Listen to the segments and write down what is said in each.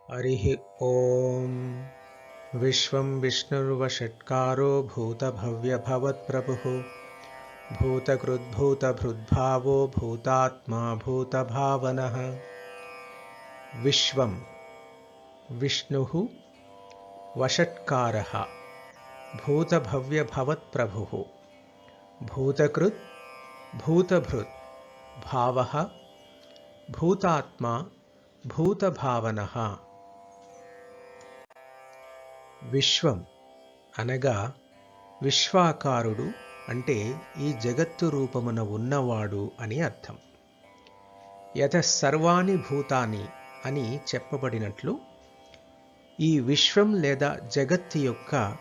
हरिः ॐ विश्वं विष्णुर्वषट्कारो भूतभव्यभवत्प्रभुः भूतकृद्भूतभृद्भावो भूतात्मा भूतभावनः। विश्वं विष्णुः वषट्कारः भूतभव्यभवत्प्रभुः भूतकृत् भूतभृत् भावः भूतात्मा భూతభావనః. విశ్వం అనగా విశ్వాకారుడు అంటే ఈ జగత్తు రూపమున ఉన్నవాడు అని అర్థం. యతః సర్వాణి భూతాని అని చెప్పబడినట్లు ఈ విశ్వం లేదా జగత్తు యొక్క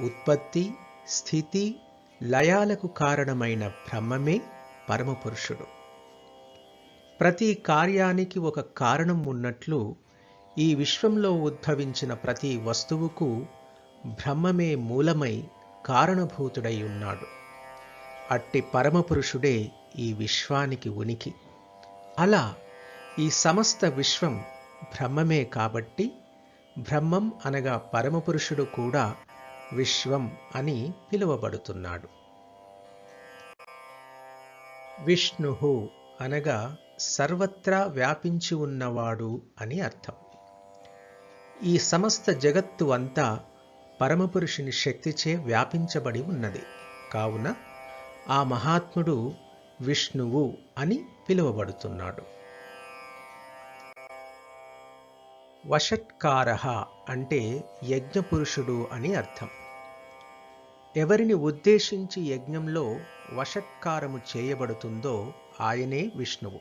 ఉత్పత్తి స్థితి లయాలకు కారణమైన బ్రహ్మమే పరమపురుషుడు. ప్రతి కార్యానికి ఒక కారణం ఉన్నట్లు ఈ విశ్వంలో ఉద్భవించిన ప్రతి వస్తువుకు బ్రహ్మమే మూలమై కారణభూతుడై ఉన్నాడు. అట్టి పరమపురుషుడే ఈ విశ్వానికి ఉనికి. అలా ఈ సమస్త విశ్వం బ్రహ్మమే కాబట్టి బ్రహ్మం అనగా పరమపురుషుడు కూడా విశ్వం అని పిలువబడుతున్నాడు. విష్ణుః అనగా సర్వత్రా వ్యాపించి ఉన్నవాడు అని అర్థం. ఈ సమస్త జగత్తు అంతా పరమపురుషుని శక్తిచే వ్యాపించబడి ఉన్నది. కావున ఆ మహాత్ముడు విష్ణువు అని పిలువబడుతున్నాడు. వషట్కారః అంటే యజ్ఞపురుషుడు అని అర్థం. ఎవరిని ఉద్దేశించి యజ్ఞంలో వషట్కారము చేయబడుతుందో ఆయనే విష్ణువు.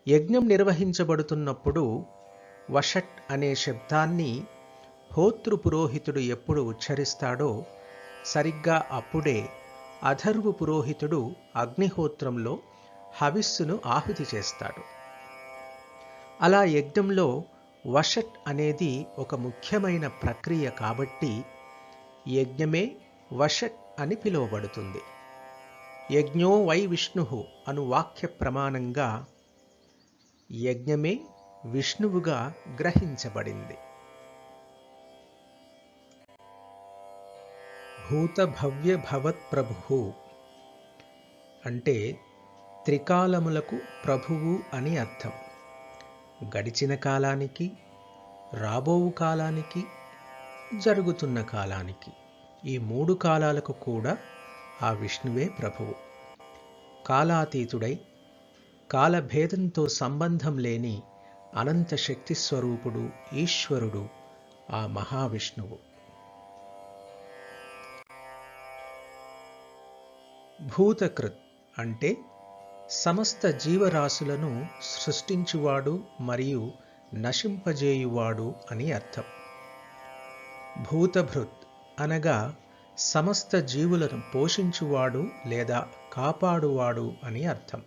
యజ్ఞం నిర్వహించబడుతున్నప్పుడు వషట్ అనే శబ్దాన్ని హోతృ పురోహితుడు ఎప్పుడు ఉచ్చరిస్తాడో సరిగ్గా అప్పుడే అథర్వ పురోహితుడు అగ్నిహోత్రంలో హవిస్సును ఆహుతి చేస్తాడు. అలా యజ్ఞంలో వషట్ అనేది ఒక ముఖ్యమైన ప్రక్రియ కాబట్టి యజ్ఞమే వషట్ అని పిలువబడుతుంది. యజ్ఞో వై విష్ణుః అను వాక్య ప్రమాణంగా యజ్ఞమే విష్ణువుగా గ్రహించబడింది. భూతభవ్య భవత్ప్రభుః అంటే త్రికాలములకు ప్రభువు అని అర్థం. గడిచిన కాలానికి, రాబోవు కాలానికి, జరుగుతున్న కాలానికి, ఈ మూడు కాలాలకు కూడా ఆ విష్ణువే ప్రభువు. కాలాతీతుడై కాలభేదంతో సంబంధం లేని అనంత శక్తి స్వరూపుడు ఈశ్వరుడు ఆ మహావిష్ణువు. భూతకృత్ అంటే సమస్త జీవరాశులను సృష్టించువాడు మరియు నశింపజేయువాడు అని అర్థం. భూతభృత్ అనగా సమస్త జీవులను పోషించువాడు లేదా కాపాడువాడు అని అర్థం.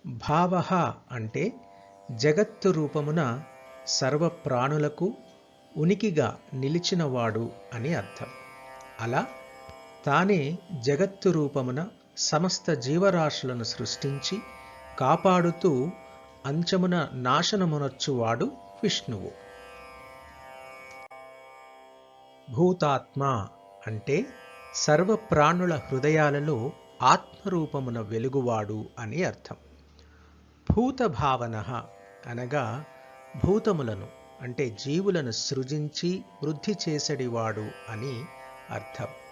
భావః అంటే జగత్తు రూపమున సర్వప్రాణులకు ఉనికిగా నిలిచినవాడు అని అర్థం. అలా తానే జగత్తు రూపమున సమస్త జీవరాశులను సృష్టించి కాపాడుతూ అంచమున నాశనమునొచ్చువాడు విష్ణువు. భూతాత్మ అంటే సర్వప్రాణుల హృదయాలలో ఆత్మరూపమున వెలుగువాడు అని అర్థం. భూతభావనః అనగా భూతములను అంటే జీవులను సృజించి వృద్ధి చేసెడివాడు అని అర్థం.